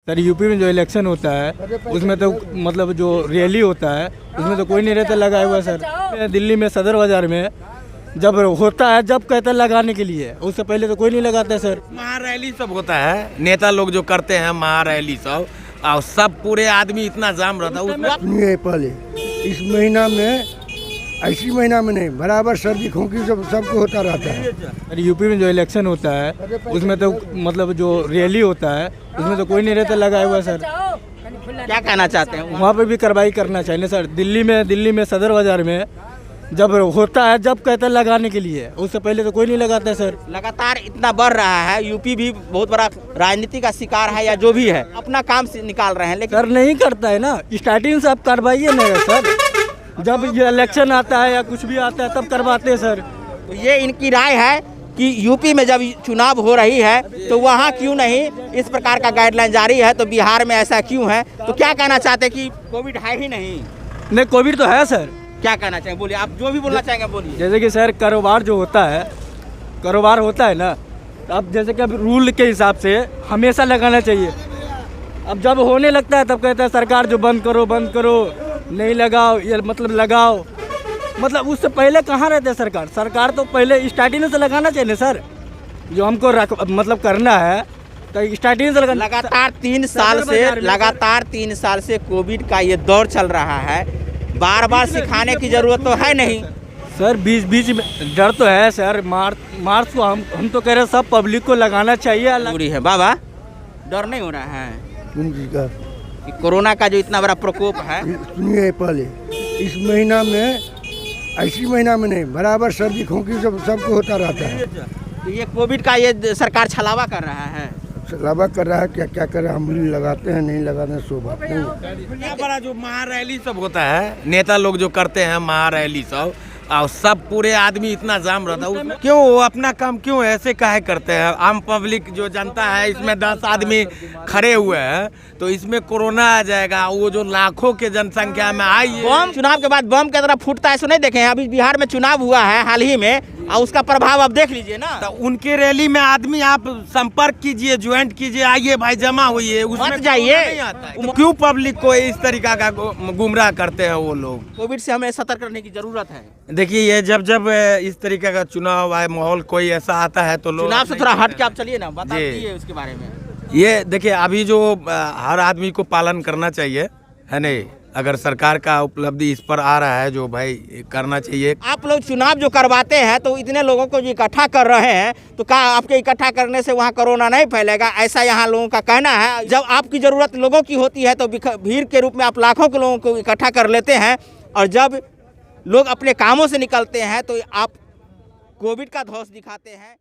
Sir UP में जो election होता है उसमें तो मतलब जो रैली होता है उसमें तो कोई नहीं रहता लगाया हुआ सर। दिल्ली में सदर बाजार में जब होता है जब कहते हैं लगाने के लिए, उससे पहले तो कोई नहीं लगाता है सर। महारैली सब होता है, नेता लोग जो करते हैं महारैली सब, और सब पूरे आदमी इतना जाम रहता है उसमें। सुनिए पहले इस महीना में, ऐसी महीना में नहीं, बराबर सर्दी खोखी सबको होता रहता है। सर यूपी में जो इलेक्शन होता है उसमें तो मतलब जो रैली होता है उसमें तो कोई नहीं रहता लगाया हुआ सर। क्या कहना चाहते हैं? वहाँ पे भी कार्रवाई करना चाहिए सर। दिल्ली में सदर बाजार में जब होता है जब कहते हैं लगाने के लिए, उससे पहले तो कोई नहीं लगाता है सर। लगातार इतना बढ़ रहा है, यूपी भी बहुत बड़ा राजनीति का शिकार है या जो भी है, अपना काम से निकाल रहे हैं, लेकिन सर नहीं करता है ना। स्टार्टिंग से आप कार्रवाई नहीं है सर, जब ये इलेक्शन आता है या कुछ भी आता है तब करवाते हैं सर। तो ये इनकी राय है कि यूपी में जब चुनाव हो रही है तो वहाँ क्यों नहीं इस प्रकार का गाइडलाइन जारी है, तो बिहार में ऐसा क्यों है? तो क्या कहना चाहते हैं कि कोविड है ही नहीं? कोविड तो है सर। क्या कहना चाहेंगे? बोलिए, आप जो भी बोलना चाहेंगे बोलिए। जैसे कि सर कारोबार जो होता है, कारोबार होता है ना, तो अब जैसे कि अब रूल के हिसाब से हमेशा लगाना चाहिए। अब जब होने लगता है तब कहता है सरकार जो बंद करो, नहीं लगाओ, ये मतलब लगाओ। मतलब उससे पहले कहाँ रहते सरकार? सरकार तो पहले स्टार्टिंग से लगाना चाहिए ना सर। जो हमको मतलब करना है तो स्टार्टिंग से लगातार 3 साल से कोविड का ये दौर चल रहा है, बार बार सिखाने की जरूरत तो है नहीं सर। बीच में डर तो है सर। मार्च को हम तो कह रहे हैं सब पब्लिक को लगाना चाहिए। जरूरी है बाबा, डर नहीं हो रहा है कौन चीज का? कि कोरोना का जो इतना बड़ा प्रकोप है? सुनिए पहले इस महीना में, ऐसी महीना में नहीं, बराबर सर्दी खोखी सबको होता रहता है। तो ये कोविड का ये सरकार छलावा कर रहा है, लावा कर रहा है। क्या कर रहा है? हम लगाते हैं नहीं लगाते हैं, सो बात नहीं। इतना बड़ा जो महारैली सब होता है, नेता लोग जो करते हैं महारैली सब, और सब पूरे आदमी इतना जाम रहता है उसमें। क्यों वो अपना काम क्यों ऐसे काहे करते हैं? आम पब्लिक जो जनता है, इसमें 10 आदमी खड़े हुए हैं तो इसमें कोरोना आ जाएगा। वो जो लाखों के जनसंख्या में आई है, बम चुनाव के बाद बम की तरह फूटता है, ऐसा नहीं देखे हैं? अभी बिहार में चुनाव हुआ है हाल ही में, और उसका प्रभाव आप देख लीजिए ना। तो उनके रैली में आदमी आप संपर्क कीजिए, ज्वाइंट कीजिए, आइए भाई जमा होइए, उसमें जाइए। नहीं आता है। तो क्यों पब्लिक को इस तरीका का गुमराह करते हैं वो लोग? कोविड से हमें सतर्क रहने की जरूरत है। देखिए ये जब इस तरीके का चुनाव आए, माहौल कोई ऐसा आता है तो लोग चुनाव से थोड़ा हट के आप चलिए ना, बता दीजिए उसके बारे में। ये देखिए अभी जो हर आदमी को पालन करना चाहिए, है नहीं? अगर सरकार का उपलब्धि इस पर आ रहा है जो भाई करना चाहिए। आप लोग चुनाव जो करवाते हैं तो इतने लोगों को जो इकट्ठा कर रहे हैं, तो क्या आपके इकट्ठा करने से वहाँ कोरोना नहीं फैलेगा? ऐसा यहाँ लोगों का कहना है। जब आपकी ज़रूरत लोगों की होती है तो भीड़ के रूप में आप लाखों के लोगों को इकट्ठा कर लेते हैं, और जब लोग अपने कामों से निकलते हैं तो आप कोविड का धौंस दिखाते हैं।